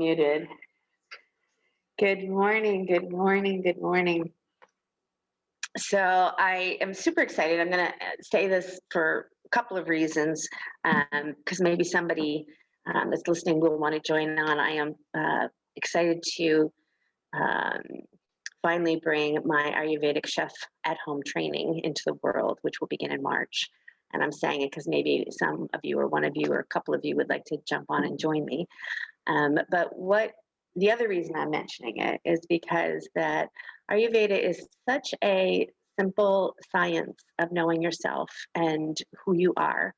Muted. Good morning, good morning, good morning. So I am super excited. I'm going to say this for a couple of reasons, because maybe somebody that's listening will want to join on. I am excited to um, finally bring my Ayurvedic chef at home training into the world, which will begin in March. And I'm saying it because maybe some of you or one of you or a couple of you would like to jump on and join me. But the other reason I'm mentioning it is because that Ayurveda is such a simple science of knowing yourself and who you are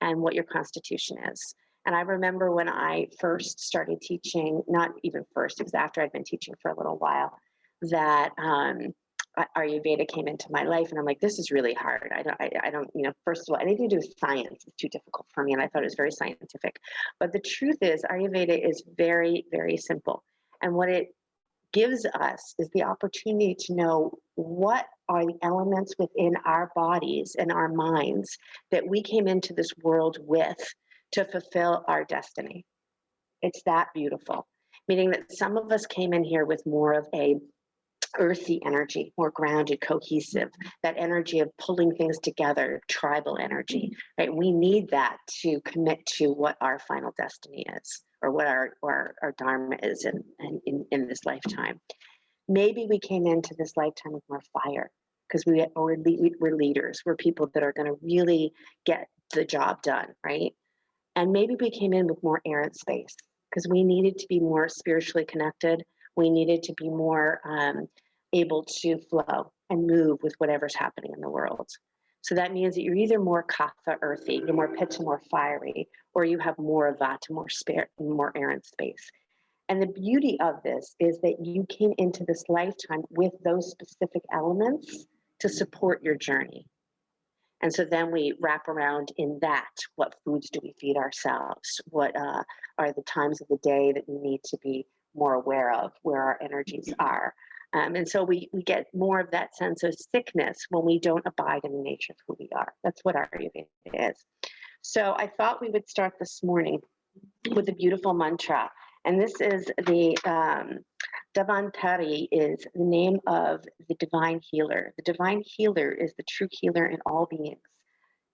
and what your constitution is. And I remember when I first started teaching, not even first, it was after I'd been teaching for a little while, that Ayurveda came into my life, and I'm like, this is really hard. I don't, first of all, anything to do with science is too difficult for me, and I thought it was very scientific. But the truth is, Ayurveda is very, very simple, and what it gives us is the opportunity to know what are the elements within our bodies and our minds that we came into this world with to fulfill our destiny. It's that beautiful, meaning that some of us came in here with more of a earthy energy, more grounded, cohesive, that energy of pulling things together, tribal energy, right? We need that to commit to what our final destiny is, or what our dharma is in this lifetime. Maybe we came into this lifetime with more fire because we're leaders. We're people that are going to really get the job done, right? And maybe we came in with more air and space because we needed to be more spiritually connected. We needed to be more able to flow and move with whatever's happening in the world. So that means that you're either more kapha, earthy, you're more pitta, more fiery, or you have more vata, more spirit, more air and space. And the beauty of this is that you came into this lifetime with those specific elements to support your journey. And so then we wrap around in that. What foods do we feed ourselves? What are the times of the day that we need to be more aware of, where our energies are? And so we get more of that sense of sickness when we don't abide in the nature of who we are. That's what Ayurveda is. So I thought we would start this morning with a beautiful mantra. And this is the Davantari is the name of the divine healer. The divine healer is the true healer in all beings.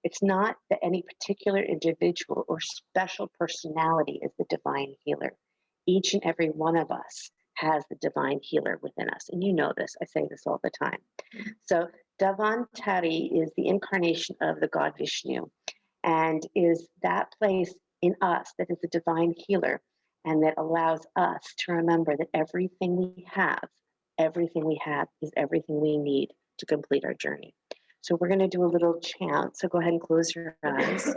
It's not that any particular individual or special personality is the divine healer. Each and every one of us has the divine healer within us. And you know this, I say this all the time. So Davantari is the incarnation of the god Vishnu, and is that place in us that is the divine healer, and that allows us to remember that everything we have is everything we need to complete our journey. So we're going to do a little chant. So go ahead and close your eyes.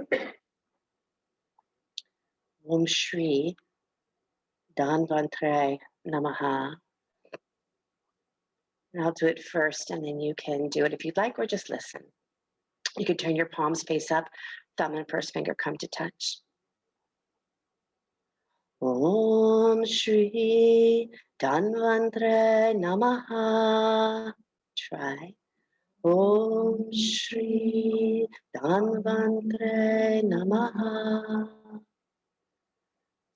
Om Shri Dhanvantre Namaha. And I'll do it first, and then you can do it if you'd like, or just listen. You can turn your palms face up, thumb and first finger come to touch. Om Shri Dhanvantre Namaha. Try. Om Shri Dhanvantre Namaha.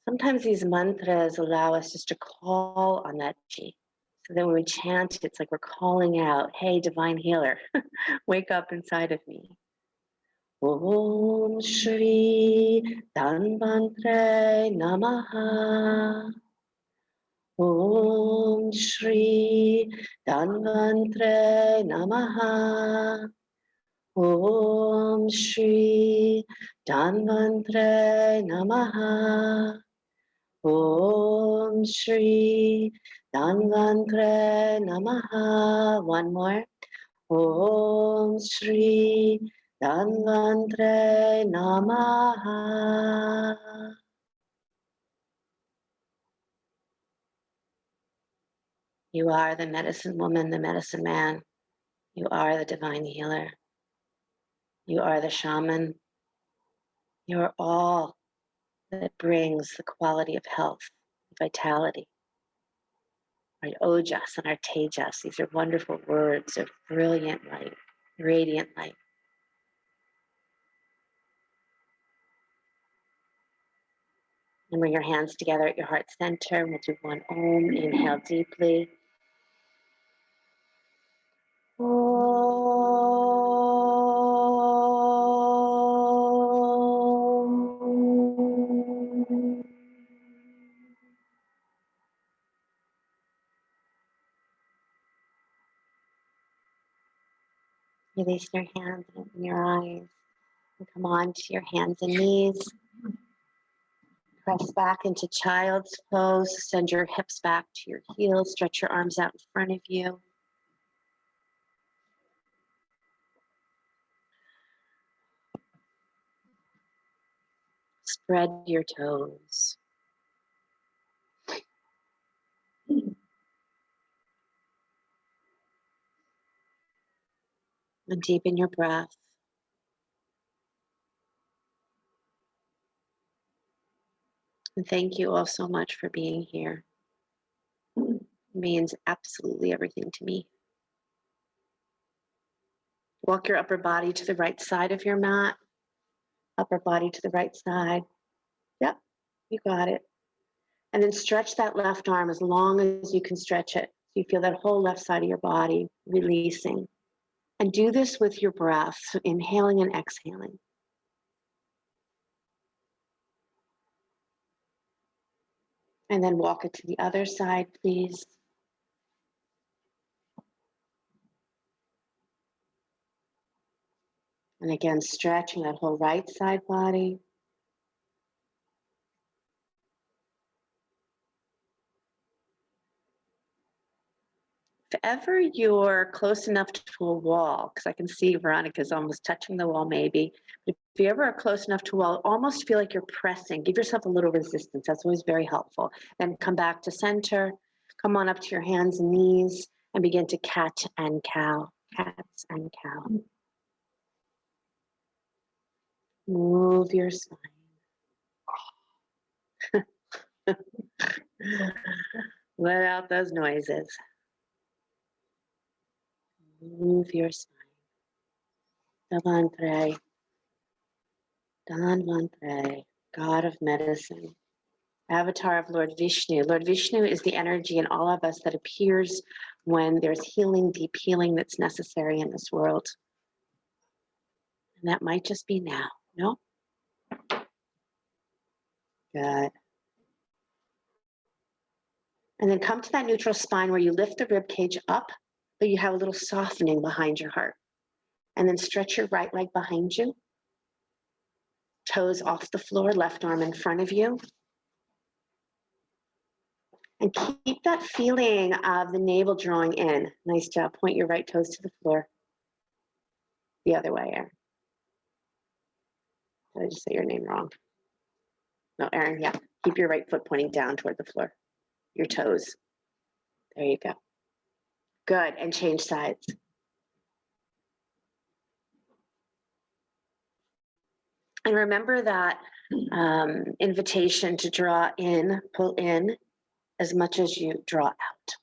Sometimes these mantras allow us just to call on that chi. So then when we chant, it's like we're calling out, hey, divine healer, wake up inside of me. Om Shri Dhanvantre Namaha. Om Shri Dhanvantre Namaha. Om Shri Dhanvantre Namaha. Om Shri Dhanvantre Namaha. One more. Om Shri Dhanvantre Namaha. You are the medicine woman, the medicine man. You are the divine healer. You are the shaman. You are all that brings the quality of health, vitality. Our ojas and our tejas, these are wonderful words of brilliant light, radiant light. And bring your hands together at your heart center. We'll do one Om. Inhale deeply. Om. Release your hands and open your eyes. And come on to your hands and knees. Press back into child's pose. Send your hips back to your heels. Stretch your arms out in front of you. Spread your toes. And deepen your breath. And thank you all so much for being here. It means absolutely everything to me. Walk your upper body to the right side of your mat. Upper body to the right side. Yep, you got it. And then stretch that left arm as long as you can stretch it. So you feel that whole left side of your body releasing. And do this with your breath, so inhaling and exhaling. And then walk it to the other side, please. And again, stretching that whole right side body. If ever you're close enough to a wall, because I can see Veronica's almost touching the wall maybe, but if you ever are close enough to a wall, almost feel like you're pressing, give yourself a little resistance. That's always very helpful. Then come back to center, come on up to your hands and knees, and begin to cat and cow, cats and cow. Move your spine. Let out those noises. Move your spine. Davantre, Danvantre, God of medicine, avatar of Lord Vishnu. Lord Vishnu is the energy in all of us that appears when there's healing, deep healing that's necessary in this world. And that might just be now, no? Good. And then come to that neutral spine where you lift the rib cage up, but you have a little softening behind your heart. And then stretch your right leg behind you. Toes off the floor, left arm in front of you. And keep that feeling of the navel drawing in. Nice job. Point your right toes to the floor. The other way, Aaron. Did I just say your name wrong? No, Aaron, yeah. Keep your right foot pointing down toward the floor. Your toes. There you go. Good. And change sides. And remember that invitation to draw in, pull in as much as you draw out.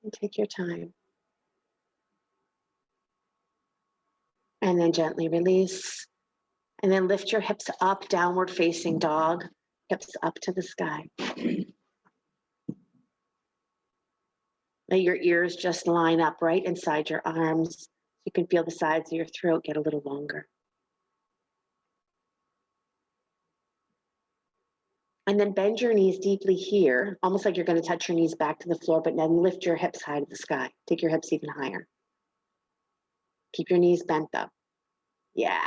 And take your time. And then gently release. And then lift your hips up, downward facing dog, hips up to the sky. Let your ears just line up right inside your arms. You can feel the sides of your throat get a little longer. And then bend your knees deeply here, almost like you're going to touch your knees back to the floor, but then lift your hips high to the sky. Take your hips even higher. Keep your knees bent up. Yeah.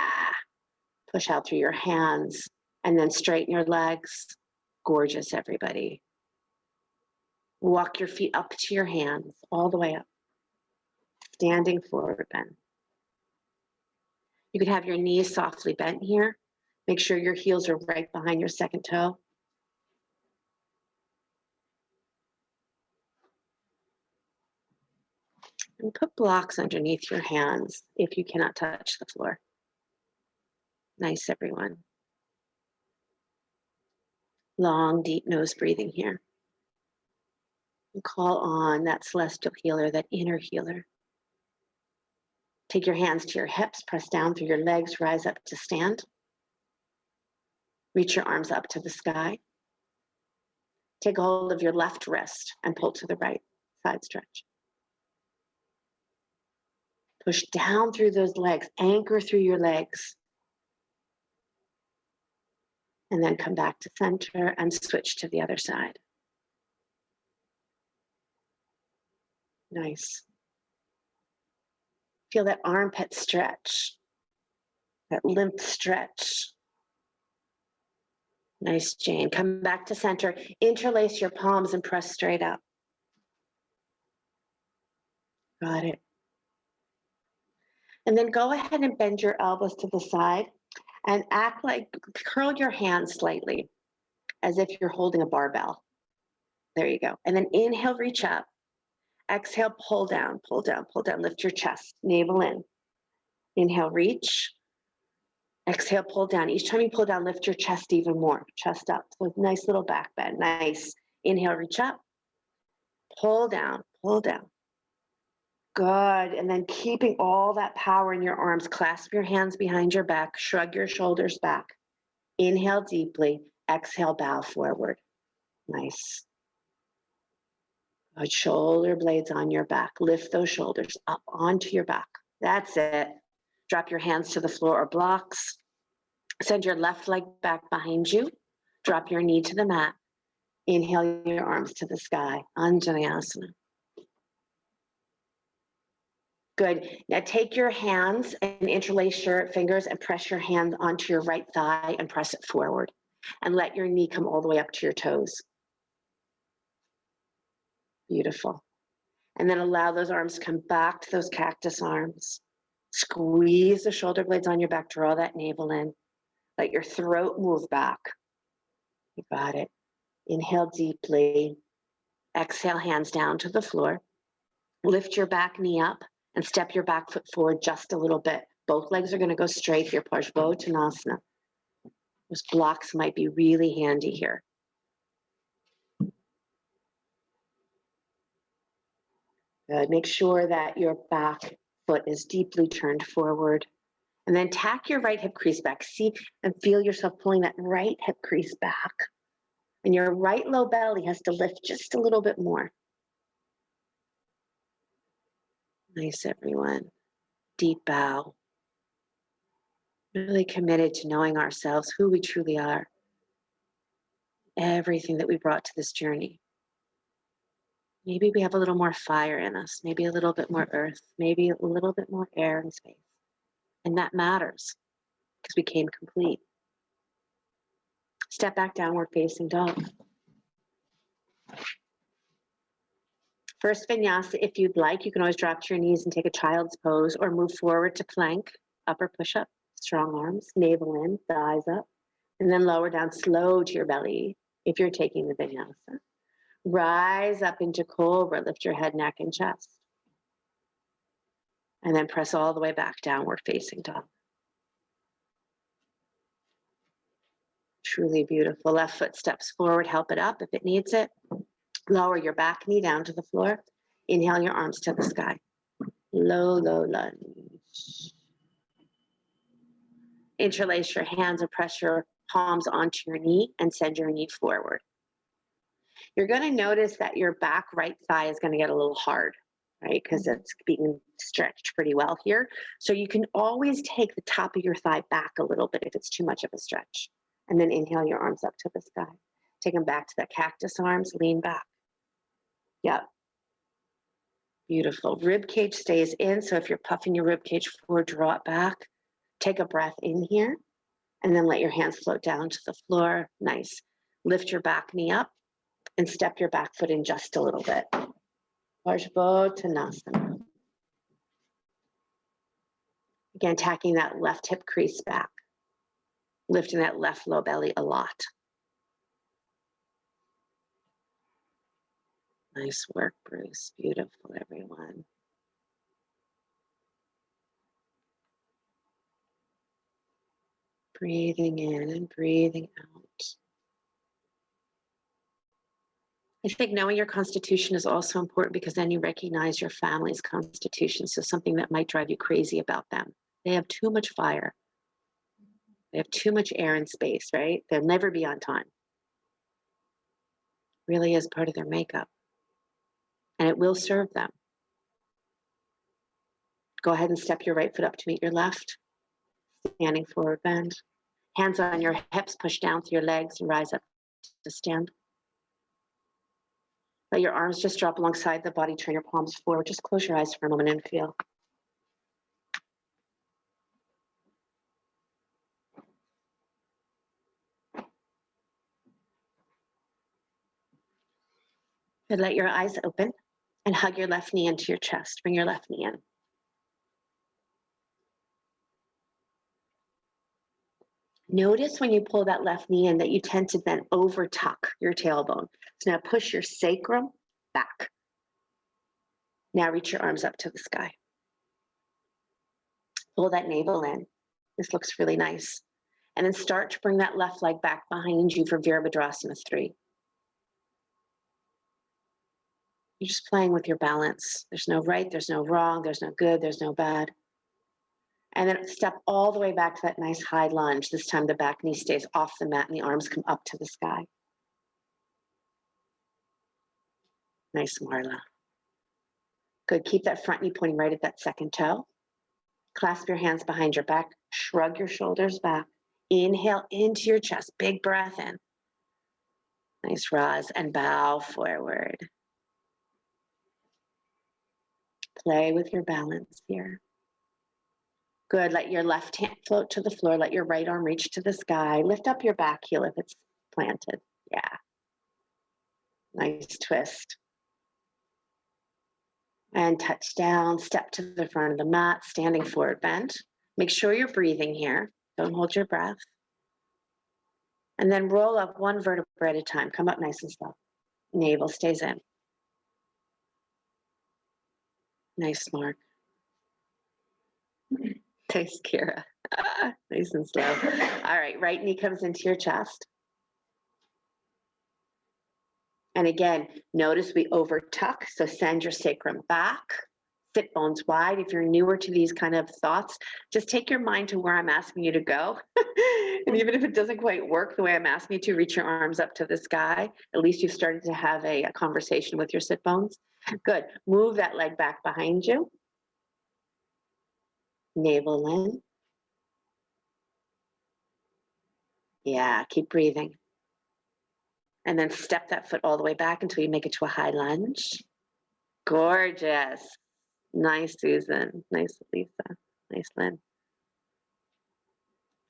Push out through your hands and then straighten your legs. Gorgeous, everybody. Walk your feet up to your hands, all the way up. Standing forward bend. You could have your knees softly bent here. Make sure your heels are right behind your second toe. And put blocks underneath your hands if you cannot touch the floor. Nice, everyone. Long, deep nose breathing here. And call on that celestial healer, that inner healer. Take your hands to your hips, press down through your legs, rise up to stand. Reach your arms up to the sky. Take a hold of your left wrist and pull to the right, side stretch. Push down through those legs, anchor through your legs. And then come back to center and switch to the other side. Nice. Feel that armpit stretch, that lymph stretch. Nice, Jane. Come back to center. Interlace your palms and press straight up. Got it. And then go ahead and bend your elbows to the side and act like, curl your hands slightly as if you're holding a barbell. There you go. And then inhale, reach up. Exhale, pull down, pull down, pull down. Lift your chest, navel in. Inhale, reach. Exhale, pull down. Each time you pull down, lift your chest even more. Chest up. So nice little back bend. Nice. Inhale, reach up. Pull down, pull down. Good. And then keeping all that power in your arms, clasp your hands behind your back, shrug your shoulders back. Inhale deeply. Exhale, bow forward. Nice. Good. Shoulder blades on your back. Lift those shoulders up onto your back. That's it. Drop your hands to the floor or blocks. Send your left leg back behind you. Drop your knee to the mat. Inhale your arms to the sky. Anjaneyasana. Good. Now take your hands and interlace your fingers and press your hand onto your right thigh and press it forward. And let your knee come all the way up to your toes. Beautiful. And then allow those arms to come back to those cactus arms. Squeeze the shoulder blades on your back. Draw that navel in. Let your throat move back. You got it. Inhale deeply. Exhale, hands down to the floor. Lift your back knee up and step your back foot forward just a little bit. Both legs are going to go straight here. Parsvottanasana. Those blocks might be really handy here. Good. Make sure that your back foot is deeply turned forward. And then tack your right hip crease back. See and feel yourself pulling that right hip crease back. And your right low belly has to lift just a little bit more. Nice, everyone. Deep bow. Really committed to knowing ourselves, who we truly are. Everything that we brought to this journey. Maybe we have a little more fire in us, maybe a little bit more earth, maybe a little bit more air and space. And that matters because we came complete. Step back, downward facing dog. First vinyasa, if you'd like, you can always drop to your knees and take a child's pose or move forward to plank, upper push-up, strong arms, navel in, thighs up, and then lower down slow to your belly if you're taking the vinyasa. Rise up into cobra, lift your head, neck, and chest. And then press all the way back, downward facing dog. Truly beautiful. Left foot steps forward, help it up if it needs it. Lower your back knee down to the floor. Inhale your arms to the sky. Low, low lunge. Interlace your hands or press your palms onto your knee and send your knee forward. You're going to notice that your back right thigh is going to get a little hard, right? Because it's being stretched pretty well here. So you can always take the top of your thigh back a little bit if it's too much of a stretch. And then inhale your arms up to the sky. Take them back to the cactus arms, lean back. Yep. Beautiful. Rib cage stays in. So if you're puffing your rib cage forward, draw it back. Take a breath in here. And then let your hands float down to the floor. Nice. Lift your back knee up and step your back foot in just a little bit. Parsvottanasana. Again, tacking that left hip crease back. Lifting that left low belly a lot. Nice work, Bruce. Beautiful, everyone. Breathing in and breathing out. I think knowing your constitution is also important because then you recognize your family's constitution. So something that might drive you crazy about them. They have too much fire. They have too much air and space, right? They'll never be on time. Really is part of their makeup. And it will serve them. Go ahead and step your right foot up to meet your left. Standing forward bend. Hands on your hips, push down through your legs and rise up to stand. Let your arms just drop alongside the body, turn your palms forward. Just close your eyes for a moment and feel. And let your eyes open and hug your left knee into your chest. Bring your left knee in. Notice when you pull that left knee in that you tend to then over tuck your tailbone. So now push your sacrum back. Now reach your arms up to the sky. Pull that navel in. This looks really nice. And then start to bring that left leg back behind you for Virabhadrasana 3. You're just playing with your balance. There's no right, there's no wrong, there's no good, there's no bad. And then step all the way back to that nice high lunge. This time the back knee stays off the mat and the arms come up to the sky. Nice, Marla. Good, keep that front knee pointing right at that second toe. Clasp your hands behind your back, shrug your shoulders back. Inhale into your chest, big breath in. Nice, rise and bow forward. Play with your balance here. Good, let your left hand float to the floor. Let your right arm reach to the sky. Lift up your back heel if it's planted. Yeah. Nice twist. And touch down, step to the front of the mat, standing forward bend. Make sure you're breathing here. Don't hold your breath. And then roll up one vertebra at a time. Come up nice and slow. Navel stays in. Nice, Mark. Nice, Kira. Nice and slow. All right, right knee comes into your chest. And again, notice we over tuck, so send your sacrum back, sit bones wide. If you're newer to these kind of thoughts, just take your mind to where I'm asking you to go. And even if it doesn't quite work the way I'm asking you to, reach your arms up to the sky. At least you've started to have a conversation with your sit bones. Good. Move that leg back behind you. Navel in. Yeah, keep breathing. And then step that foot all the way back until you make it to a high lunge. Gorgeous. Nice, Susan. Nice, Lisa. Nice, Lynn.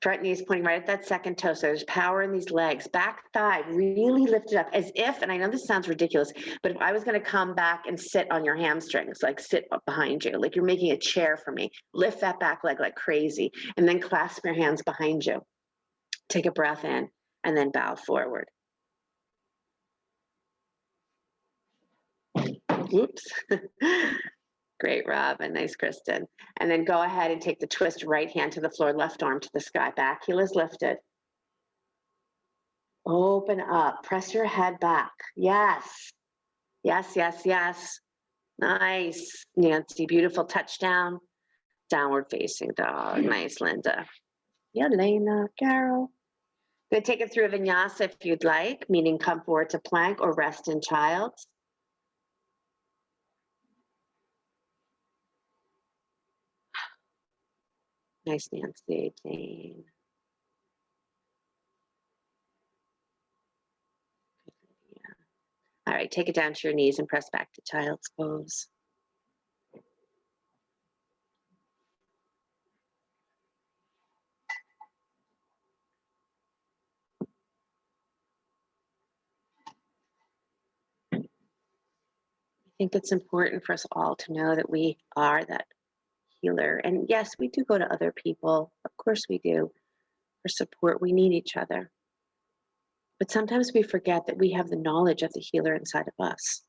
Front knee is pointing right at that second toe. So there's power in these legs. Back thigh really lifted up as if, and I know this sounds ridiculous, but if I was going to come back and sit on your hamstrings, like sit up behind you, like you're making a chair for me, lift that back leg like crazy, and then clasp your hands behind you. Take a breath in and then bow forward. Whoops. Great, Robin. Nice, Kristen. And then go ahead and take the twist, right hand to the floor, left arm to the sky. Back heel is lifted. Open up. Press your head back. Yes. Yes, yes, yes. Nice, Nancy. Beautiful touchdown. Downward facing dog. Nice, Linda. Yelena, Carol. Good. Take it through a vinyasa if you'd like, meaning come forward to plank or rest in child's. Nice, Nancy. Jane. Yeah. All right, take it down to your knees and press back to child's pose. I think it's important for us all to know that we are that healer. And yes, we do go to other people. Of course we do. For support, we need each other. But sometimes we forget that we have the knowledge of the healer inside of us.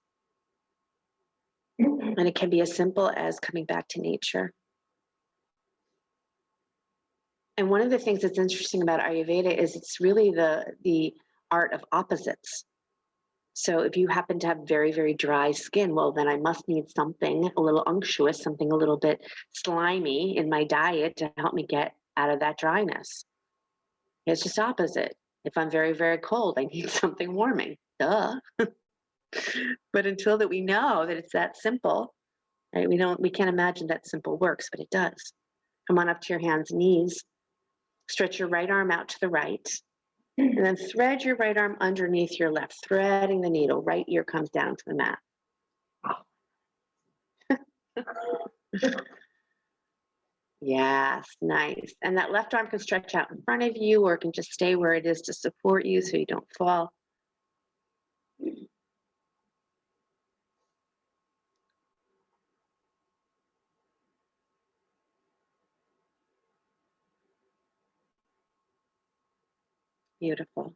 And it can be as simple as coming back to nature. And one of the things that's interesting about Ayurveda is it's really the art of opposites. So if you happen to have very, very dry skin, well, then I must need something a little unctuous, something a little bit slimy in my diet to help me get out of that dryness. It's just opposite. If I'm very, very cold, I need something warming. Duh. But until that we know that it's that simple, right? We can't imagine that simple works, but it does. Come on up to your hands and knees. Stretch your right arm out to the right. And then thread your right arm underneath your left, threading the needle. Right ear comes down to the mat. Yes, nice. And that left arm can stretch out in front of you, or it can just stay where it is to support you so you don't fall. Beautiful.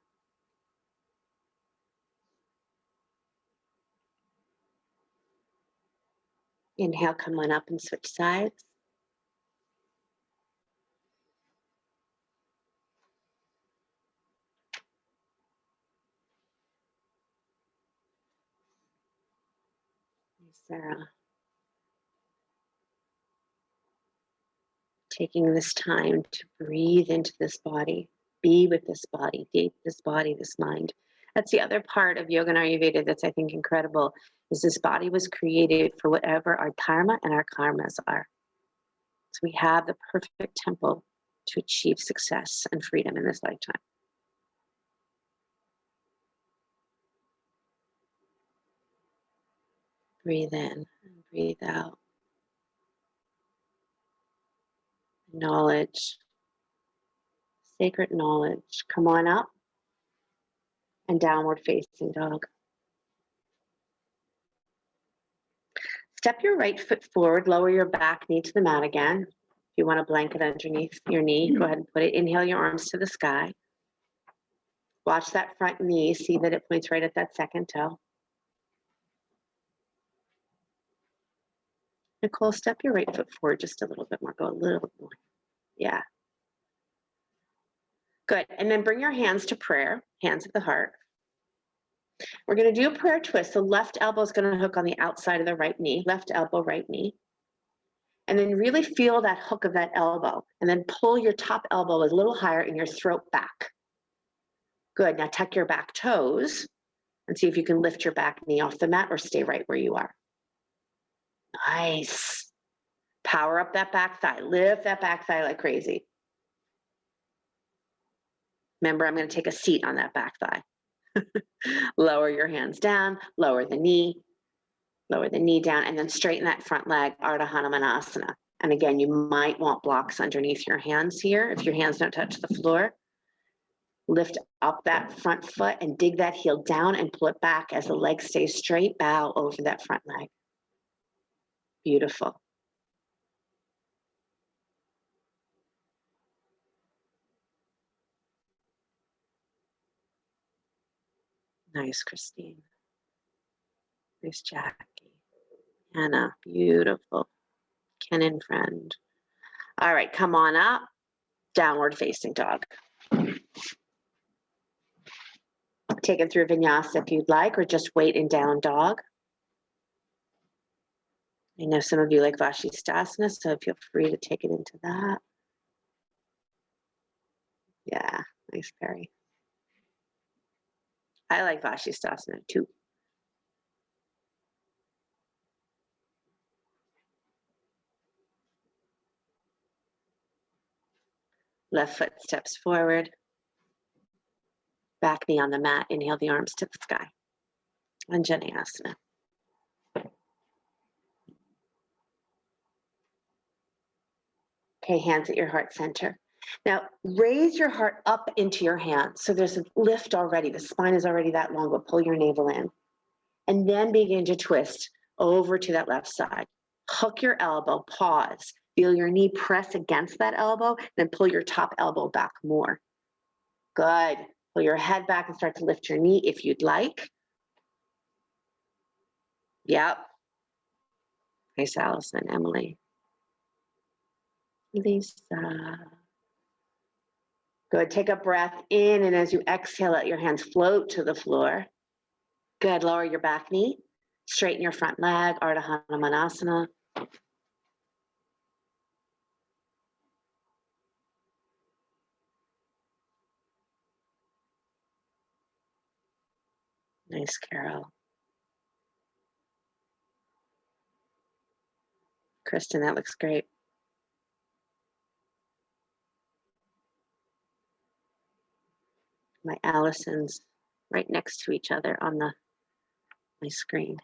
Inhale, come on up and switch sides. Sarah, taking this time to breathe into this body, be with this body, date this body, this mind. That's the other part of yoga and Ayurveda that's, I think, incredible, is this body was created for whatever our dharma and our karmas are. So we have the perfect temple to achieve success and freedom in this lifetime. Breathe in and breathe out. Knowledge, sacred knowledge. Come on up and downward facing dog. Step your right foot forward, lower your back knee to the mat again. If you want a blanket underneath your knee, go ahead and put it. Inhale your arms to the sky. Watch that front knee, see that it points right at that second toe. Nicole, step your right foot forward just a little bit more. Go a little bit more. Yeah. Good. And then bring your hands to prayer, hands at the heart. We're going to do a prayer twist. The left elbow is going to hook on the outside of the right knee, left elbow, right knee. And then really feel that hook of that elbow. And then pull your top elbow a little higher and your throat back. Good. Now tuck your back toes and see if you can lift your back knee off the mat or stay right where you are. Nice. Power up that back thigh. Lift that back thigh like crazy. Remember, I'm going to take a seat on that back thigh. Lower your hands down, lower the knee down, and then straighten that front leg, Ardha Hanumanasana. And again, you might want blocks underneath your hands here. If your hands don't touch the floor, lift up that front foot and dig that heel down and pull it back as the leg stays straight. Bow over that front leg. Beautiful. Nice, Christine. Nice, Jackie. Anna, beautiful. Ken and friend. All right, come on up. Downward facing dog. Take it through vinyasa if you'd like, or just wait in down dog. I know some of you like Vashisthasana, so feel free to take it into that. Yeah, nice, Perry. I like Vashisthasana too. Left foot steps forward. Back knee on the mat. Inhale the arms to the sky. Anjaneyasana. Okay, hands at your heart center. Now, raise your heart up into your hands. So there's a lift already. The spine is already that long, but pull your navel in. And then begin to twist over to that left side. Hook your elbow, pause. Feel your knee press against that elbow, then pull your top elbow back more. Good. Pull your head back and start to lift your knee if you'd like. Yep. Nice, Allison, Emily. Lisa. Good. Take a breath in, and as you exhale, let your hands float to the floor. Good. Lower your back knee. Straighten your front leg, Ardha Hanumanasana. Nice, Carol. Kristen, that looks great. My Allisons right next to each other on my screen.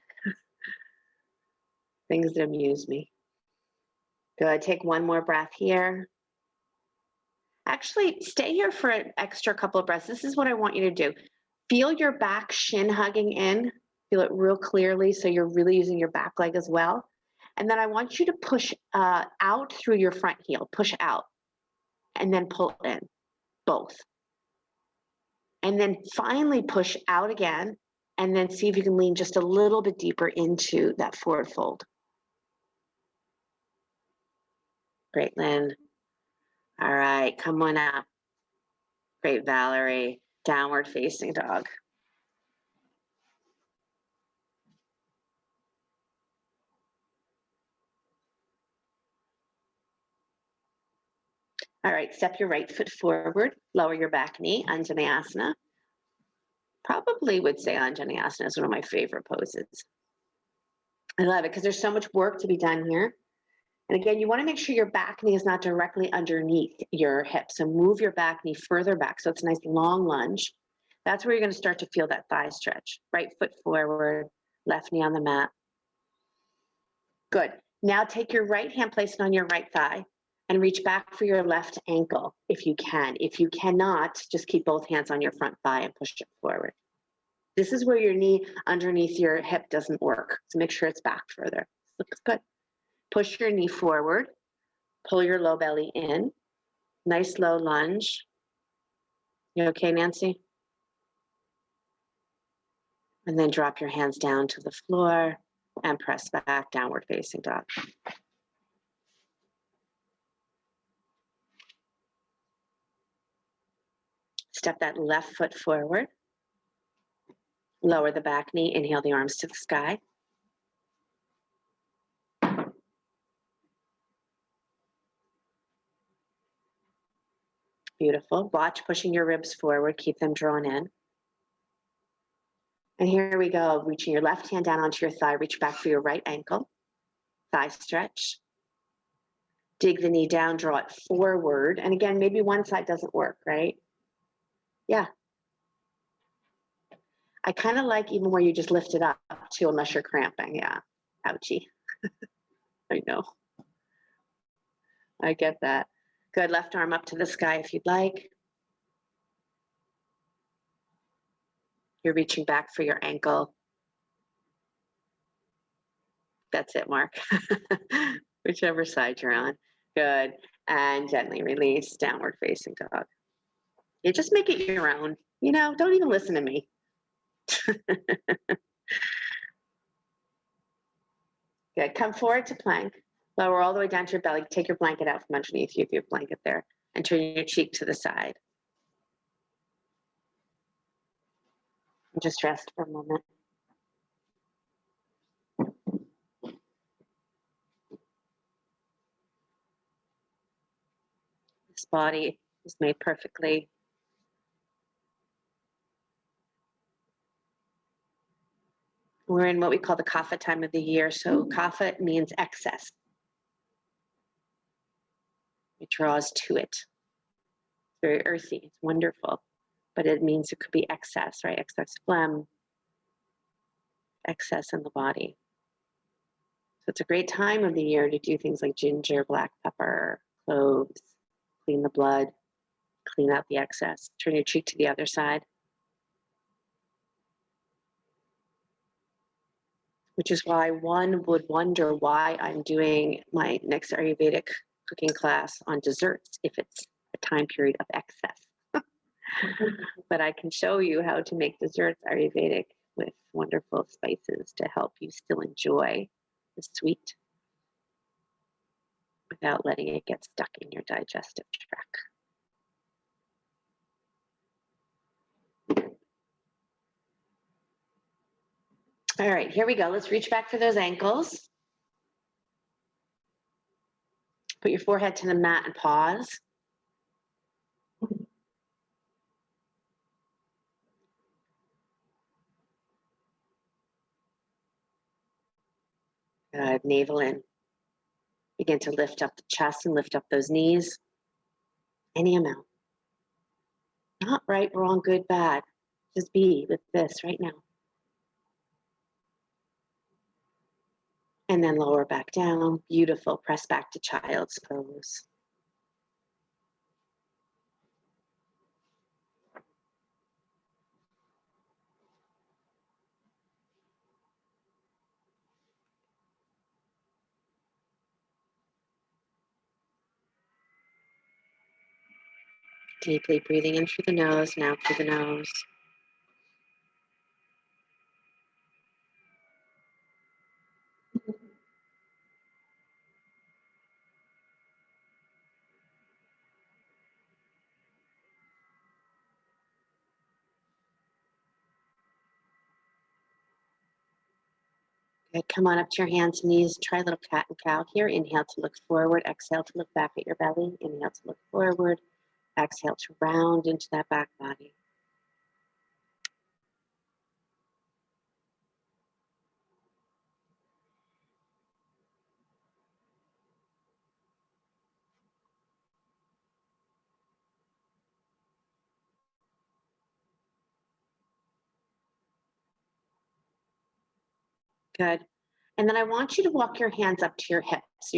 Things that amuse me. Good. Take one more breath here. Actually, stay here for an extra couple of breaths. This is what I want you to do. Feel your back shin hugging in. Feel it real clearly so you're really using your back leg as well. And then I want you to push out through your front heel. Push out and then pull in, both. And then finally push out again and then see if you can lean just a little bit deeper into that forward fold. Great, Lynn. All right, come on up. Great, Valerie. Downward facing dog. All right, step your right foot forward, lower your back knee, Anjaneyasana. Probably would say Anjaneyasana is one of my favorite poses. I love it because there's so much work to be done here. And again, you want to make sure your back knee is not directly underneath your hip. So move your back knee further back. So it's a nice long lunge. That's where you're going to start to feel that thigh stretch. Right foot forward, left knee on the mat. Good. Now take your right hand, place it on your right thigh, and reach back for your left ankle if you can. If you cannot, just keep both hands on your front thigh and push it forward. This is where your knee underneath your hip doesn't work. So make sure it's back further. Looks good. Push your knee forward. Pull your low belly in. Nice low lunge. You okay, Nancy? And then drop your hands down to the floor and press back, downward facing dog. Step that left foot forward. Lower the back knee, inhale the arms to the sky. Beautiful. Watch pushing your ribs forward, keep them drawn in. And here we go, reaching your left hand down onto your thigh, reach back for your right ankle, thigh stretch. Dig the knee down, draw it forward. And again, maybe one side doesn't work, right? Yeah. I kind of like even where you just lift it up too, unless you're cramping. Yeah. Ouchie. I know. I get that. Good. Left arm up to the sky if you'd like. You're reaching back for your ankle. That's it, Mark. Whichever side you're on. Good. And gently release, downward facing dog. You just make it your own. You know, don't even listen to me. Good. Come forward to plank. Lower all the way down to your belly. Take your blanket out from underneath you if you have a blanket there. And turn your cheek to the side. And just rest for a moment. This body is made perfectly. We're in what we call the kapha time of the year. So kapha means excess. It draws to it. It's very earthy. It's wonderful. But it means it could be excess, right? Excess phlegm, excess in the body. So it's a great time of the year to do things like ginger, black pepper, cloves, clean the blood, clean out the excess. Turn your cheek to the other side. Which is why one would wonder why I'm doing my next Ayurvedic cooking class on desserts if it's a time period of excess. But I can show you how to make desserts Ayurvedic with wonderful spices to help you still enjoy the sweet without letting it get stuck in your digestive tract. All right, here we go. Let's reach back for those ankles. Put your forehead to the mat and pause. Good, navel in. Begin to lift up the chest and lift up those knees. Any amount. Not right, wrong, good, bad. Just be with this right now. And then lower back down. Beautiful. Press back to child's pose. Deeply breathing in through the nose and out through the nose. Good. Come on up to your hands and knees. Try a little cat and cow here. Inhale to look forward. Exhale to look back at your belly. Inhale to look forward. Exhale to round into that back body. Good. And then I want you to walk your hands up to your hips. So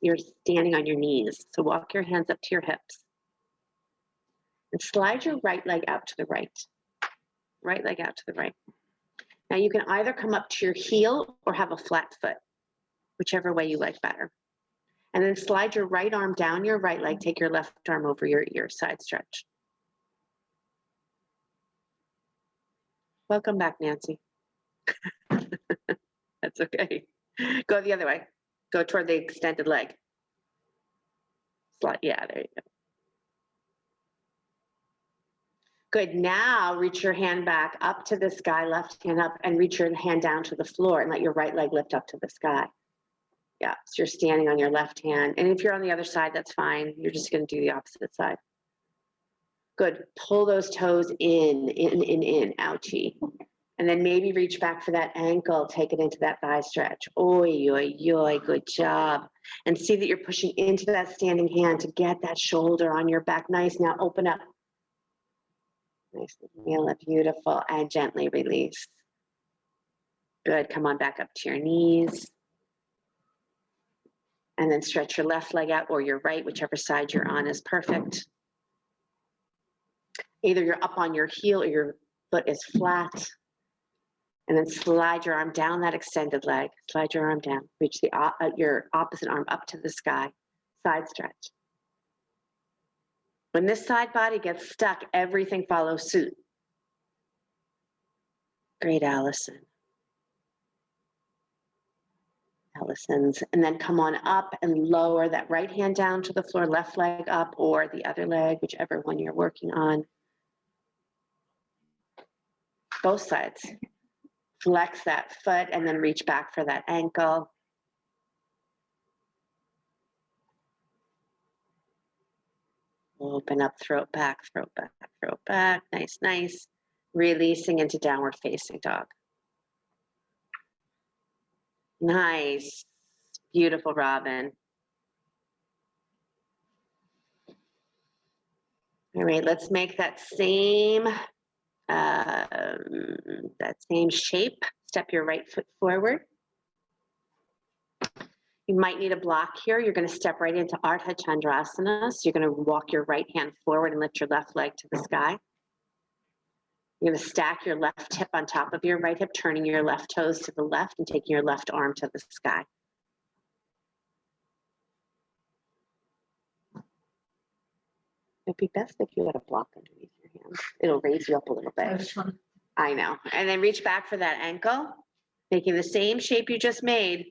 you're standing on your knees. So walk your hands up to your hips. And slide your right leg out to the right. Right leg out to the right. Now you can either come up to your heel or have a flat foot, whichever way you like better. And then slide your right arm down your right leg. Take your left arm over your ear, side stretch. Welcome back, Nancy. That's okay. Go the other way. Go toward the extended leg. Slide, yeah, there you go. Good, now reach your hand back up to the sky, left hand up, and reach your hand down to the floor and let your right leg lift up to the sky. Yeah, so you're standing on your left hand. And if you're on the other side, that's fine. You're just gonna do the opposite side. Good, pull those toes in, ouchie. And then maybe reach back for that ankle, take it into that thigh stretch. Oi, oi, oi, good job. And see that you're pushing into that standing hand to get that shoulder on your back. Nice, now open up. Nice, feel it, beautiful, and gently release. Good, come on back up to your knees. And then stretch your left leg out or your right, whichever side you're on is perfect. Either you're up on your heel or your foot is flat. And then slide your arm down that extended leg. Slide your arm down. Reach your opposite arm up to the sky. Side stretch. When this side body gets stuck, everything follows suit. Great, Allison. Allison's. And then come on up and lower that right hand down to the floor, left leg up or the other leg, whichever one you're working on. Both sides. Flex that foot and then reach back for that ankle. Open up, throat back, throat back, throat back. Nice, nice. Releasing into downward facing dog. Nice. Beautiful, Robin. All right, let's make that same shape. Step your right foot forward. You might need a block here. You're going to step right into Ardha Chandrasana. So you're going to walk your right hand forward and lift your left leg to the sky. You're going to stack your left hip on top of your right hip, turning your left toes to the left and taking your left arm to the sky. It'd be best if you had a block underneath your hand. It'll raise you up a little bit. I know. And then reach back for that ankle, making the same shape you just made.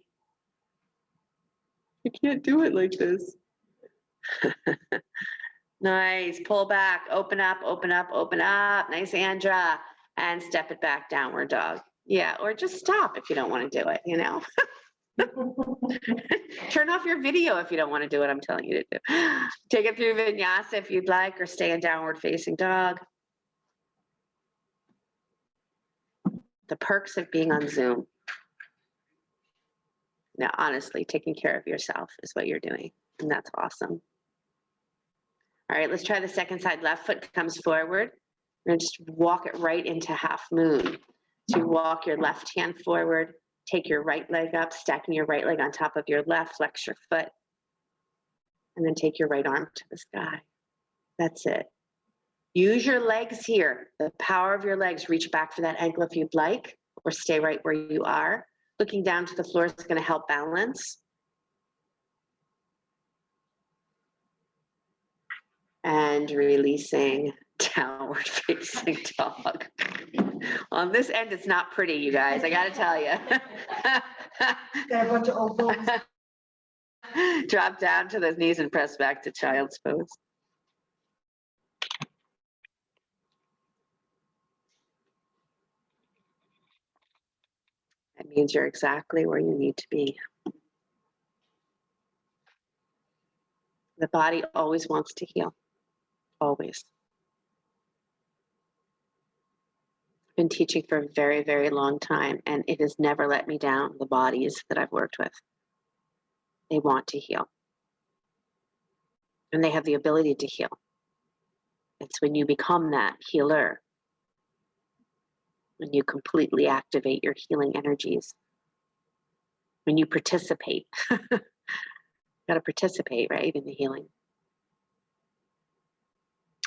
You can't do it like this. Nice. Pull back, open up, open up, open up. Nice, Andra. And step it back, downward dog. Yeah, or just stop if you don't want to do it, you know? Turn off your video if you don't want to do what I'm telling you to do. Take it through vinyasa if you'd like, or stay in downward facing dog. The perks of being on Zoom. Now, honestly, taking care of yourself is what you're doing, and that's awesome. All right, let's try the second side. Left foot comes forward. We're gonna just walk it right into half moon. So you walk your left hand forward, take your right leg up, stacking your right leg on top of your left, flex your foot, and then take your right arm to the sky. That's it. Use your legs here, the power of your legs. Reach back for that ankle if you'd like, or stay right where you are. Looking down to the floor is gonna help balance. And releasing, downward facing dog. On this end, it's not pretty, you guys, I gotta tell you. Got a bunch of old bones. Drop down to those knees and press back to child's pose. That means you're exactly where you need to be. The body always wants to heal, always. I've been teaching for a very, very long time, and it has never let me down, the bodies that I've worked with. They want to heal. And they have the ability to heal. It's when you become that healer, when you completely activate your healing energies, when you participate. Got to participate, right, in the healing.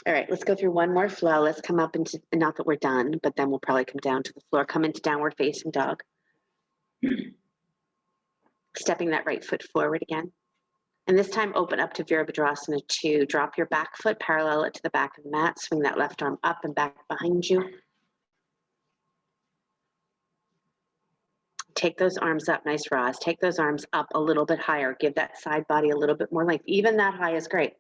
All right, let's go through one more flow. Let's come up into, not that we're done, but then we'll probably come down to the floor. Come into downward facing dog. Stepping that right foot forward again. And this time open up to Virabhadrasana 2. Drop your back foot, parallel it to the back of the mat. Swing that left arm up and back behind you. Take those arms up, nice Roz. Take those arms up a little bit higher. Give that side body a little bit more length. Even that high is great.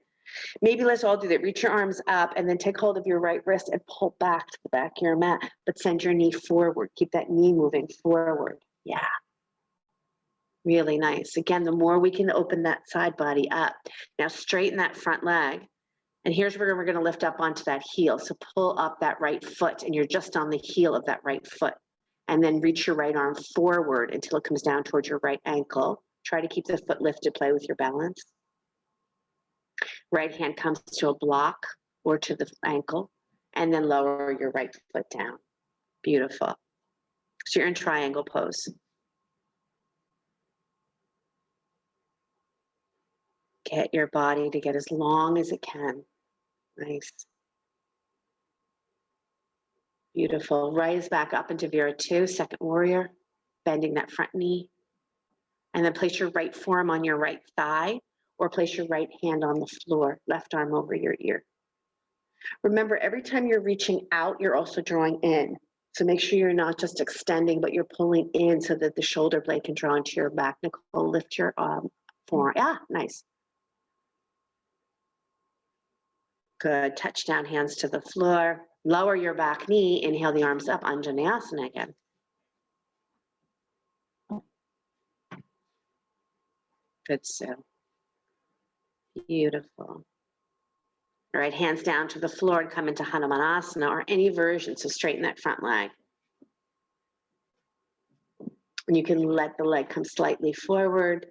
Maybe let's all do that. Reach your arms up and then take hold of your right wrist and pull back to the back of your mat, but send your knee forward. Keep that knee moving forward. Yeah. Really nice. Again, the more we can open that side body up. Now straighten that front leg. And here's where we're going to lift up onto that heel. So pull up that right foot and you're just on the heel of that right foot. And then reach your right arm forward until it comes down towards your right ankle. Try to keep the foot lifted, play with your balance. Right hand comes to a block or to the ankle, and then lower your right foot down. Beautiful. So you're in triangle pose. Get your body to get as long as it can. Nice. Beautiful. Rise back up into Vira 2, second warrior, bending that front knee. And then place your right forearm on your right thigh, or place your right hand on the floor, left arm over your ear. Remember, every time you're reaching out, you're also drawing in. So make sure you're not just extending, but you're pulling in so that the shoulder blade can draw into your back. Nicole, lift your forearm. Yeah, nice. Good. Touch down, hands to the floor. Lower your back knee. Inhale the arms up. Anjaneyasana again. Good, Sue. Beautiful. All right, hands down to the floor and come into Hanumanasana or any version. So straighten that front leg. And you can let the leg come slightly forward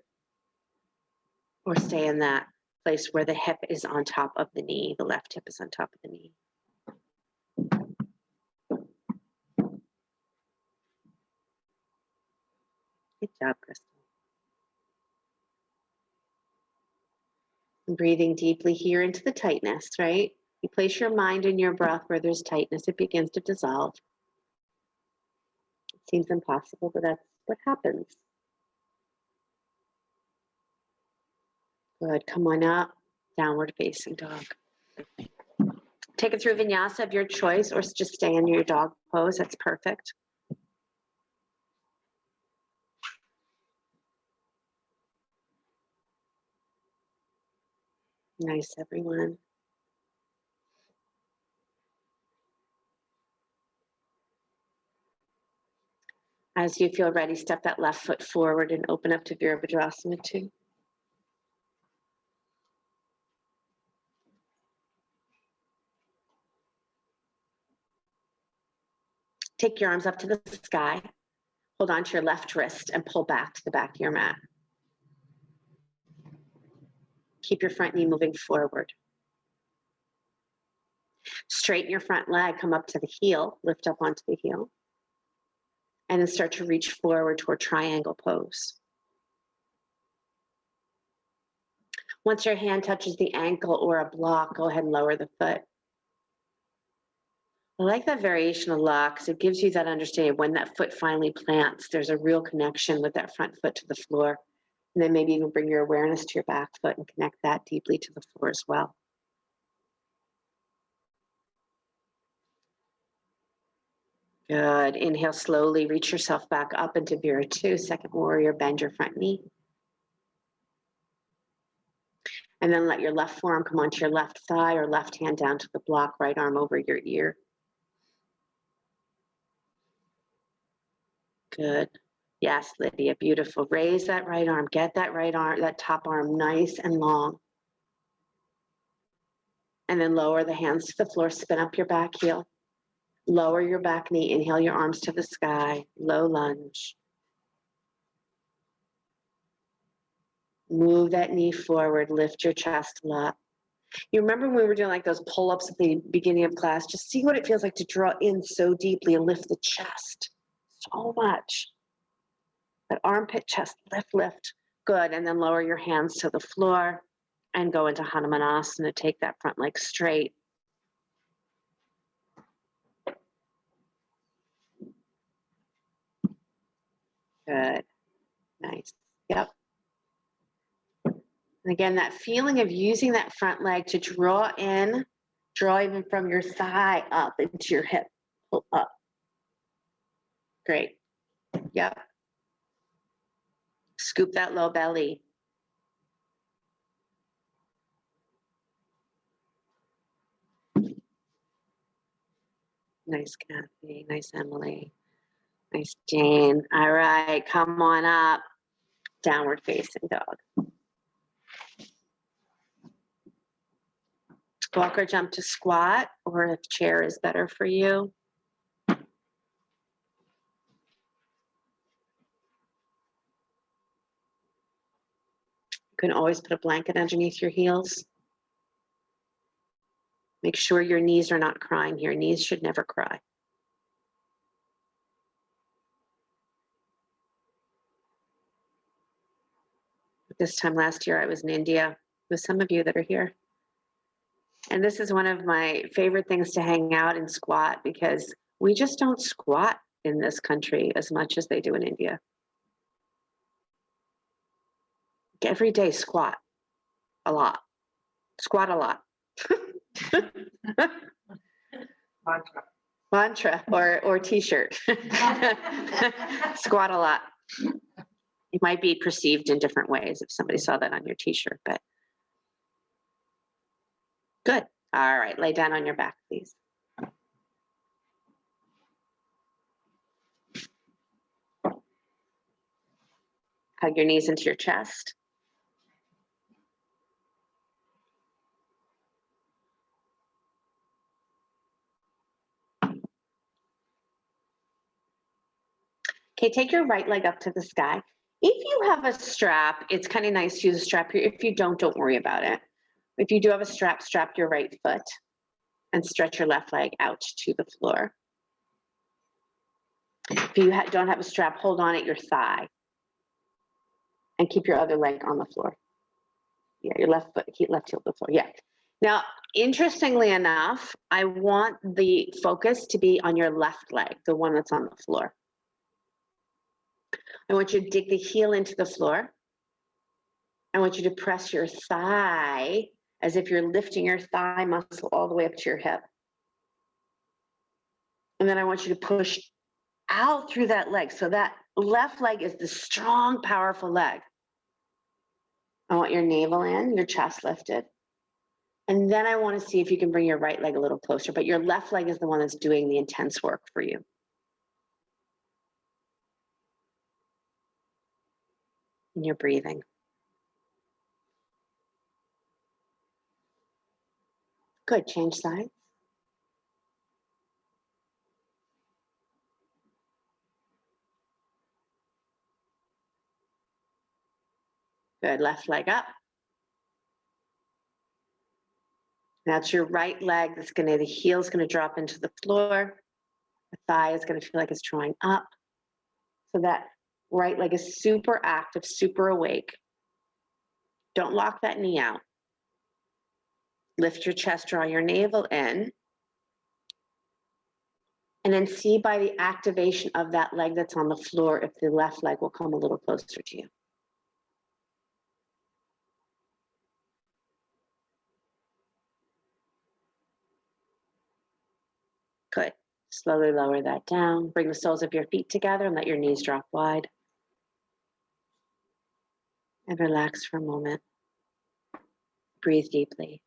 or stay in that place where the hip is on top of the knee. The left hip is on top of the knee. Good job, Crystal. And breathing deeply here into the tightness, right? You place your mind and your breath where there's tightness, it begins to dissolve. It seems impossible, but that's what happens. Good, come on up, downward facing dog. Take it through vinyasa of your choice or just stay in your dog pose, that's perfect. Nice, everyone. As you feel ready, step that left foot forward and open up to Virabhadrasana 2. Take your arms up to the sky. Hold on to your left wrist and pull back to the back of your mat. Keep your front knee moving forward. Straighten your front leg, come up to the heel, lift up onto the heel, and then start to reach forward toward triangle pose. Once your hand touches the ankle or a block, go ahead and lower the foot. I like that variation a lot because it gives you that understanding when that foot finally plants, there's a real connection with that front foot to the floor. And then maybe even bring your awareness to your back foot and connect that deeply to the floor as well. Good. Inhale slowly, reach yourself back up into Vira 2, second warrior, bend your front knee. And then let your left forearm come onto your left thigh or left hand down to the block, right arm over your ear. Good. Yes, Lydia, beautiful. Raise that right arm, get that right arm, that top arm nice and long. And then lower the hands to the floor, spin up your back heel. Lower your back knee, inhale your arms to the sky, low lunge. Move that knee forward, lift your chest up. You remember when we were doing like those pull-ups at the beginning of class, just see what it feels like to draw in so deeply and lift the chest so much. That armpit, chest, lift, lift. Good, and then lower your hands to the floor and go into Hanumanasana. Take that front leg straight. Good, nice, yep. And again, that feeling of using that front leg to draw in, draw even from your thigh up into your hip, pull up. Great, yep. Scoop that low belly. Nice, Kathy, nice, Emily. Nice, Jane. All right, come on up. Downward facing dog. Walk or jump to squat, or if chair is better for you. You can always put a blanket underneath your heels. Make sure your knees are not crying here. Knees should never cry. This time last year, I was in India with some of you that are here. And this is one of my favorite things to hang out and squat because we just don't squat in this country as much as they do in India. Every day, squat a lot. Squat a lot. Mantra or t-shirt. Squat a lot. It might be perceived in different ways if somebody saw that on your t-shirt, but good. All right, lay down on your back, please. Hug your knees into your chest. Okay, take your right leg up to the sky. If you have a strap, it's kind of nice to use a strap here. If you don't worry about it. If you do have a strap, strap your right foot and stretch your left leg out to the floor. If you don't have a strap, hold on at your thigh and keep your other leg on the floor. Yeah, your left foot, left heel to the floor. Yeah. Now, interestingly enough, I want the focus to be on your left leg, the one that's on the floor. I want you to dig the heel into the floor. I want you to press your thigh as if you're lifting your thigh muscle all the way up to your hip. And then I want you to push out through that leg. So that left leg is the strong, powerful leg. I want your navel in, your chest lifted. And then I want to see if you can bring your right leg a little closer, but your left leg is the one that's doing the intense work for you. in your breathing. Good, change sides. Good, left leg up. That's your right leg that's the heel's gonna drop into the floor. The thigh is gonna feel like it's drawing up. So that right leg is super active, super awake. Don't lock that knee out. Lift your chest, draw your navel in. And then see by the activation of that leg that's on the floor if the left leg will come a little closer to you. Good. Slowly lower that down. Bring the soles of your feet together and let your knees drop wide. And relax for a moment. Breathe deeply.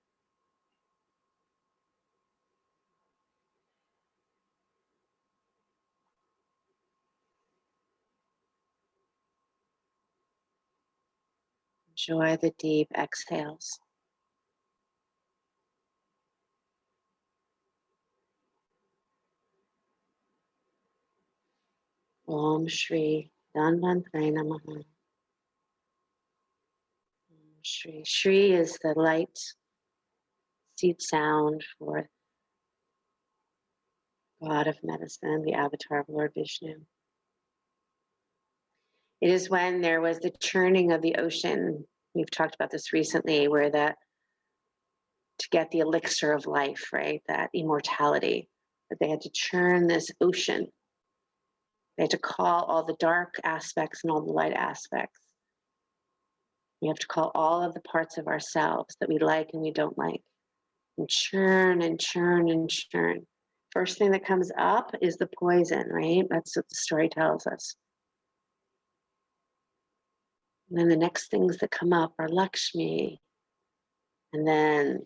Enjoy the deep exhales. Om Shri Dhanvantari Namaha. Shri. Shri is the light seed sound for God of medicine, the avatar of Lord Vishnu. It is when there was the churning of the ocean. We've talked about this recently, where to get the elixir of life, right? That immortality, that they had to churn this ocean. They had to call all the dark aspects and all the light aspects. We have to call all of the parts of ourselves that we like and we don't like, and churn and churn and churn. First thing that comes up is the poison, right? That's what the story tells us. And then the next things that come up are Lakshmi. And then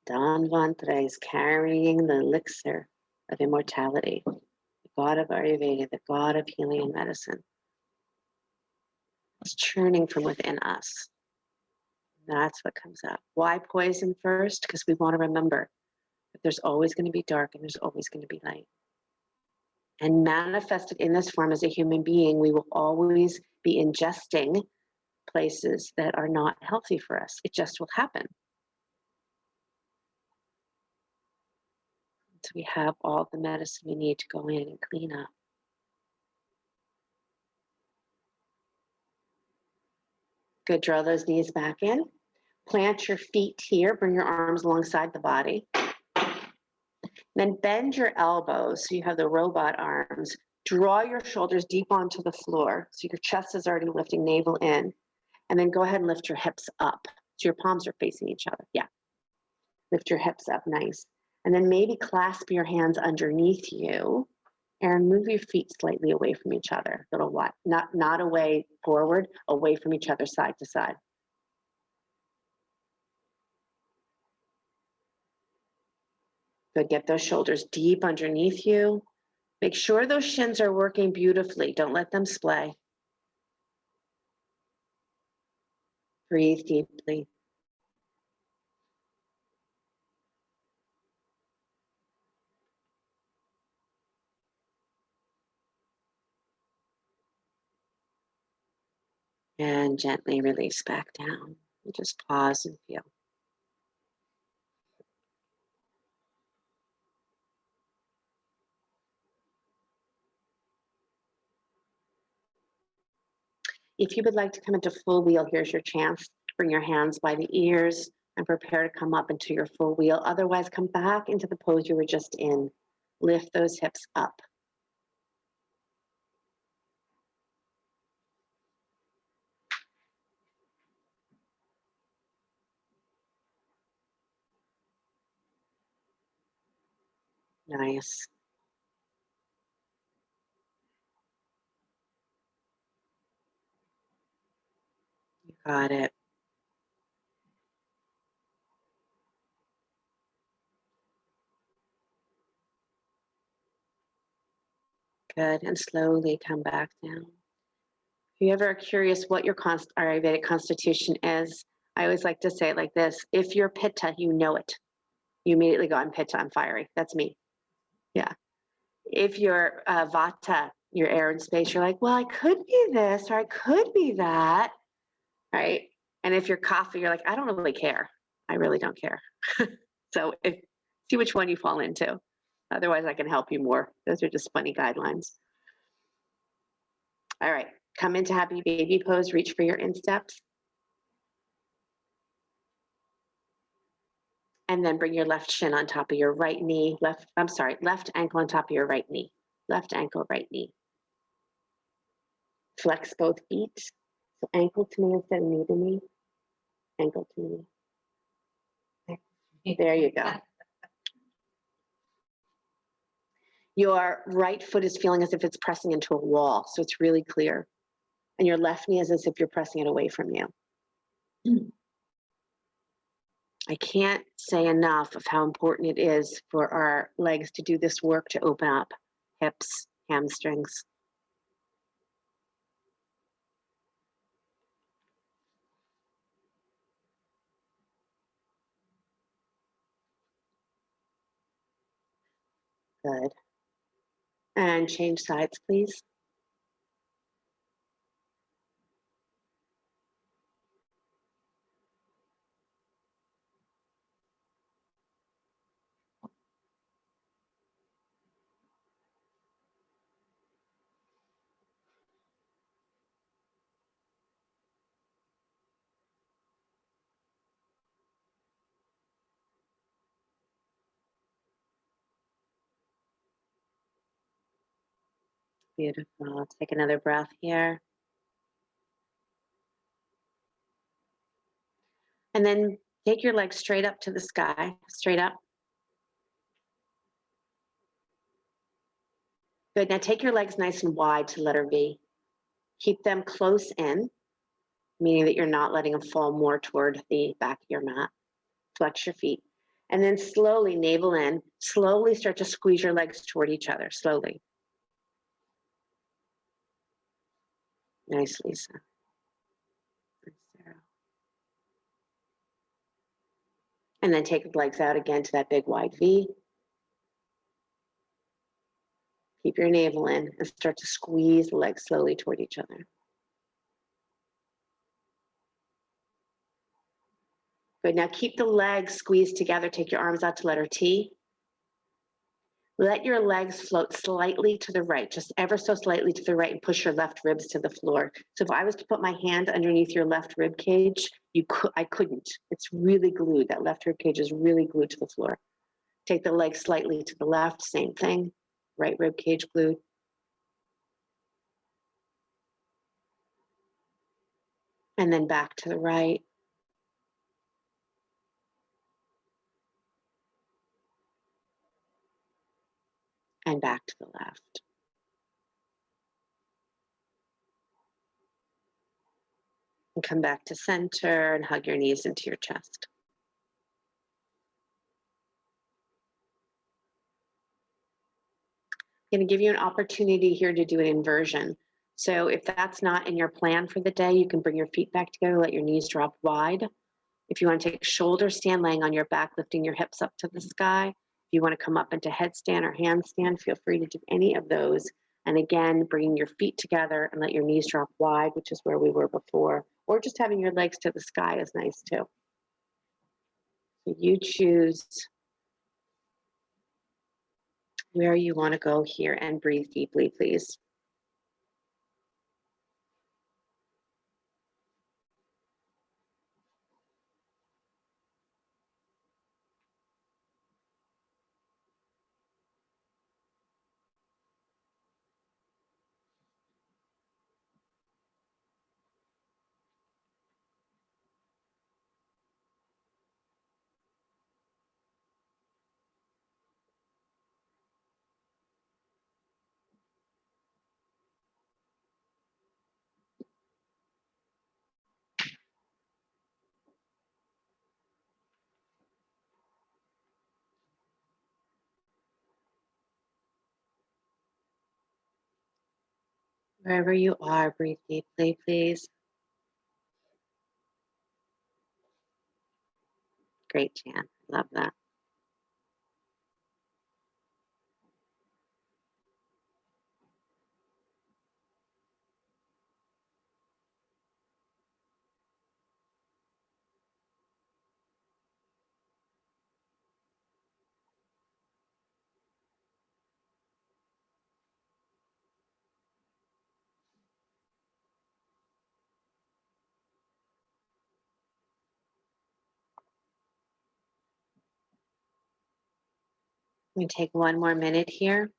Dhanvantari is carrying the elixir of immortality, the god of Ayurveda, the god of healing and medicine. It's churning from within us. That's what comes up. Why poison first? Because we want to remember that there's always going to be dark and there's always going to be light. And manifested in this form as a human being, we will always be ingesting places that are not healthy for us. It just will happen. So we have all the medicine we need to go in and clean up. Good, draw those knees back in. Plant your feet here, bring your arms alongside the body. Then bend your elbows so you have the robot arms. Draw your shoulders deep onto the floor so your chest is already lifting, navel in. And then go ahead and lift your hips up so your palms are facing each other. Yeah. Lift your hips up, nice. And then maybe clasp your hands underneath you and move your feet slightly away from each other. Little what? Not away forward, away from each other, side to side. Good, get those shoulders deep underneath you. Make sure those shins are working beautifully. Don't let them splay. Breathe deeply. And gently release back down. And just pause and feel. If you would like to come into full wheel, here's your chance. Bring your hands by the ears and prepare to come up into your full wheel. Otherwise, come back into the pose you were just in. Lift those hips up. Nice. You got it. Good. And slowly come back down. If you ever are curious what your Ayurvedic constitution is, I always like to say it like this: if you're Pitta, you know it. You immediately go, I'm Pitta, I'm fiery. That's me. Yeah. If you're Vata, your air and space, you're like, well, I could be this or I could be that, right? And if you're Kapha, you're like, I don't really care. I really don't care. So see which one you fall into. Otherwise, I can help you more. Those are just funny guidelines. All right, come into happy baby pose, reach for your insteps. And then bring your left shin on top of your right knee, left ankle on top of your right knee. Left ankle, right knee. Flex both feet. So ankle to knee instead of knee to knee. Ankle to knee. There you go. Your right foot is feeling as if it's pressing into a wall, so it's really clear. And your left knee is as if you're pressing it away from you. I can't say enough of how important it is for our legs to do this work to open up hips, hamstrings. Good. And change sides, please. Beautiful. Take another breath here. And then take your legs straight up to the sky, straight up. Good. Now take your legs nice and wide to letter V. Keep them close in, meaning that you're not letting them fall more toward the back of your mat. Flex your feet. And then slowly, navel in, slowly start to squeeze your legs toward each other, slowly. Nice, Lisa. And then take the legs out again to that big wide V. Keep your navel in and start to squeeze the legs slowly toward each other. Good, now keep the legs squeezed together. Take your arms out to letter T. Let your legs float slightly to the right, just ever so slightly to the right, and push your left ribs to the floor. So if I was to put my hand underneath your left rib cage, I couldn't. It's really glued. That left rib cage is really glued to the floor. Take the legs slightly to the left, same thing. Right rib cage glued. And then back to the right. And back to the left. And come back to center and hug your knees into your chest. I'm going to give you an opportunity here to do an inversion. So if that's not in your plan for the day, you can bring your feet back together, let your knees drop wide. If you want to take shoulder stand, laying on your back, lifting your hips up to the sky. If you want to come up into headstand or handstand, feel free to do any of those. And again, bringing your feet together and let your knees drop wide, which is where we were before. Or just having your legs to the sky is nice too. So you choose where you want to go here and breathe deeply, please. Wherever you are, breathe deeply, please. Great, Jan. Love that. We take one more minute here.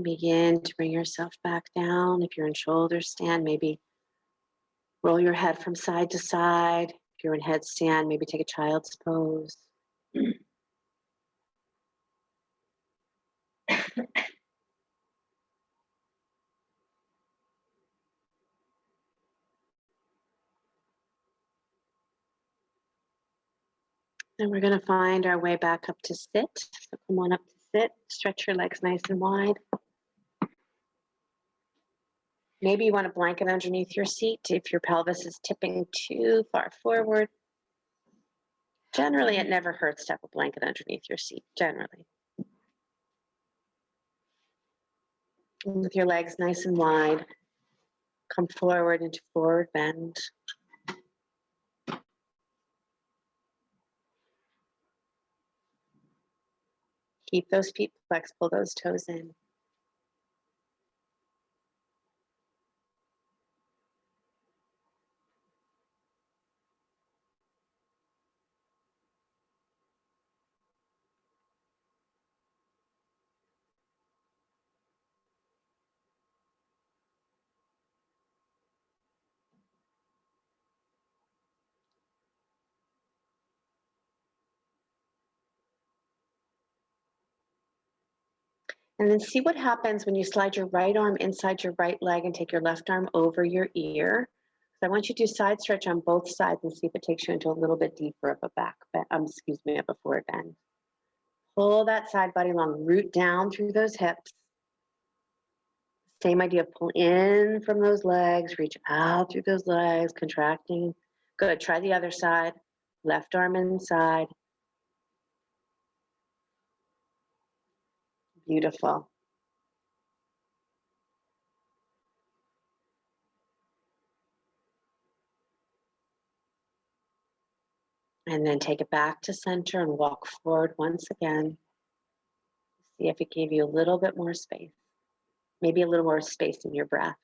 Begin to bring yourself back down. If you're in shoulder stand, maybe roll your head from side to side. If you're in headstand, maybe take a child's pose. And we're going to find our way back up to sit. So come on up to sit. Stretch your legs nice and wide. Maybe you want a blanket underneath your seat if your pelvis is tipping too far forward. Generally, it never hurts to have a blanket underneath your seat, generally. And with your legs nice and wide, come forward into forward bend. Keep those feet flexed, pull those toes in. And then see what happens when you slide your right arm inside your right leg and take your left arm over your ear. So I want you to do side stretch on both sides and see if it takes you into a little bit deeper of a back bend, of a forward bend. Pull that side body long, root down through those hips. Same idea, pull in from those legs, reach out through those legs, contracting. Good, try the other side. Left arm inside. Beautiful. And then take it back to center and walk forward once again. See if it gave you a little bit more space. Maybe a little more space in your breath.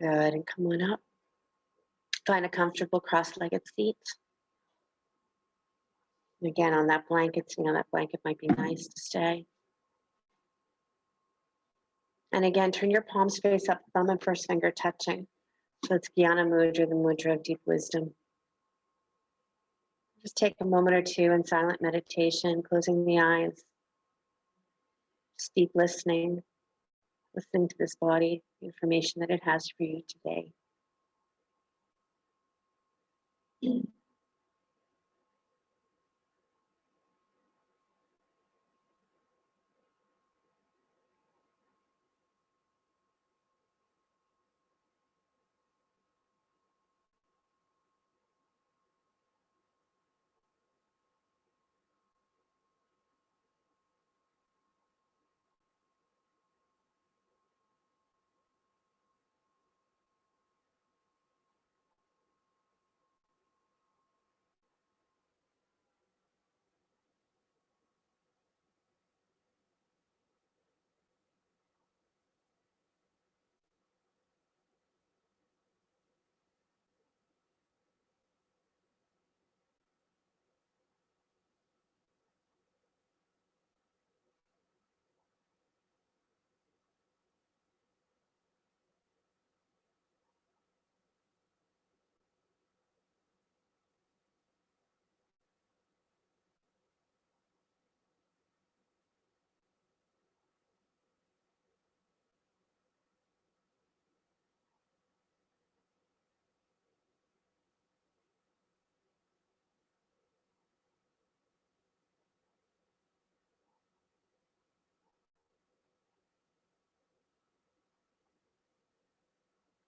Good, and come on up. Find a comfortable cross-legged seat. And again, on that blanket, that blanket might be nice to stay. And again, turn your palms face up, thumb and first finger touching. So it's Jnana Mudra, the mudra of deep wisdom. Just take a moment or two in silent meditation, closing the eyes. Just deep listening to this body, the information that it has for you today.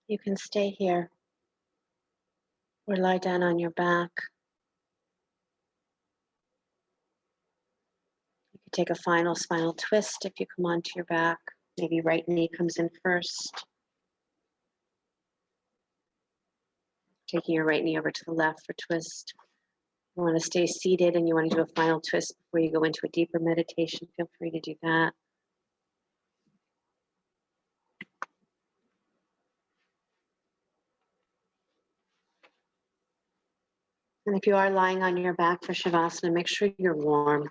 You can stay here or lie down on your back. You can take a final spinal twist if you come onto your back. Maybe right knee comes in first. Taking your right knee over to the left for twist. You want to stay seated and you want to do a final twist before you go into a deeper meditation. Feel free to do that. And if you are lying on your back for Shavasana, make sure you're warm.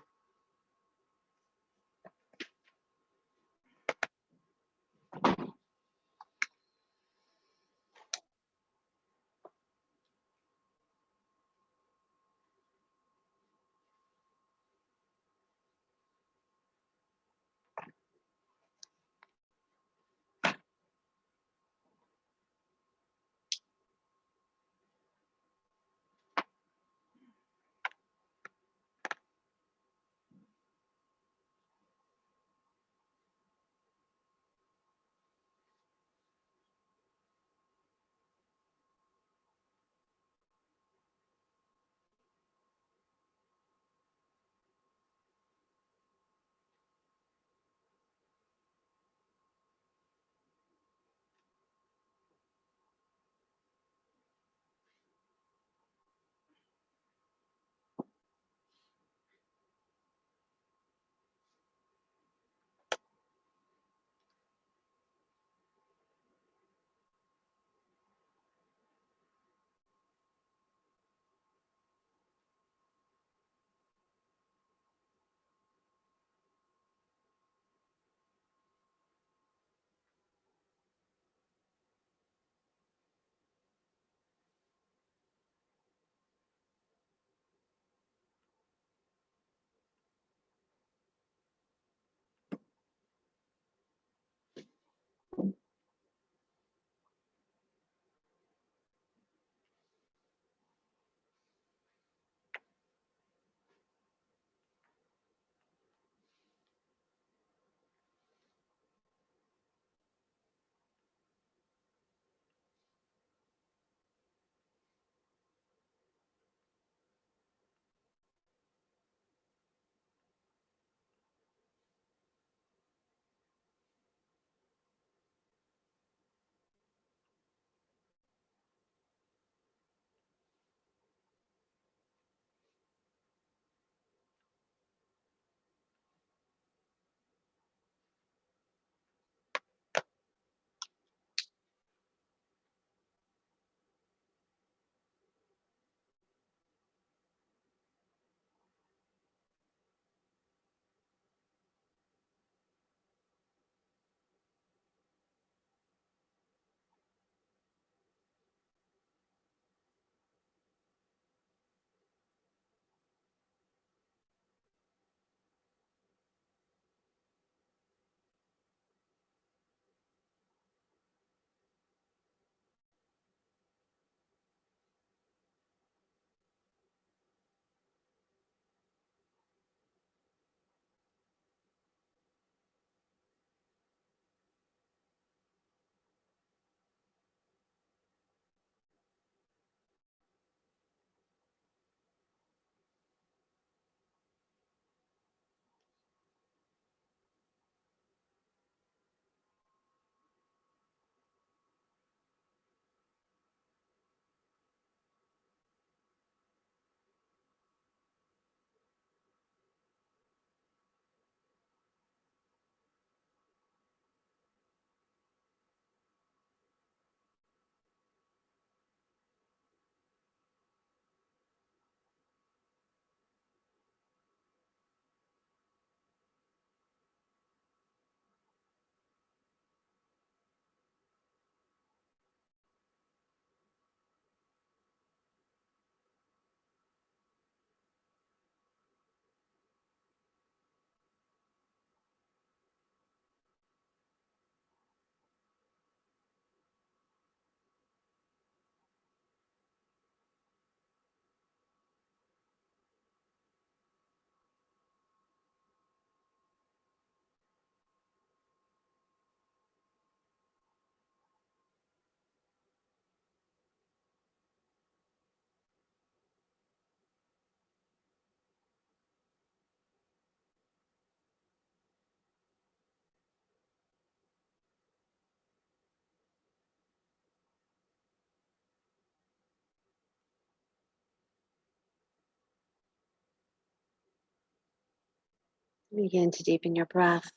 Begin to deepen your breath.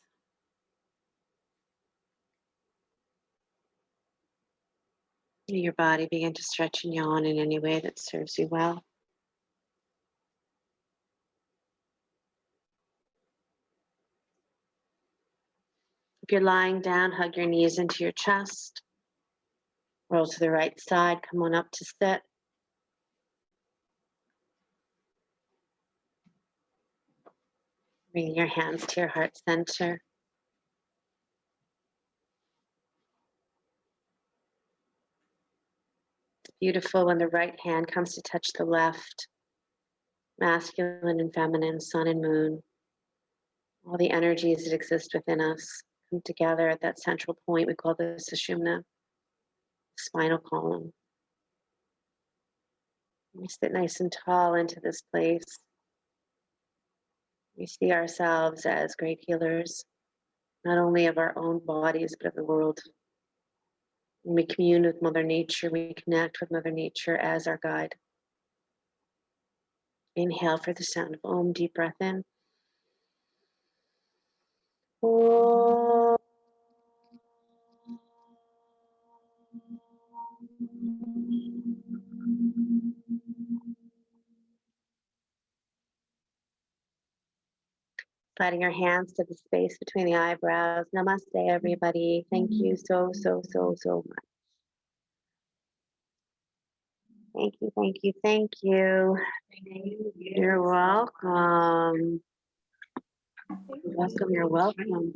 Your body begin to stretch and yawn in any way that serves you well. If you're lying down, hug your knees into your chest. Roll to the right side, come on up to sit. Bring your hands to your heart center. It's beautiful when the right hand comes to touch the left. Masculine and feminine, sun and moon. All the energies that exist within us come together at that central point. We call this Sushumna, spinal column. We sit nice and tall into this place. We see ourselves as great healers, not only of our own bodies, but of the world. When we commune with Mother Nature, we connect with Mother Nature as our guide. Inhale for the sound of Om, deep breath in. Om. Sliding your hands to the space between the eyebrows. Namaste, everybody. Thank you so much. Thank you, thank you, thank you. You're welcome. You're welcome, you're welcome.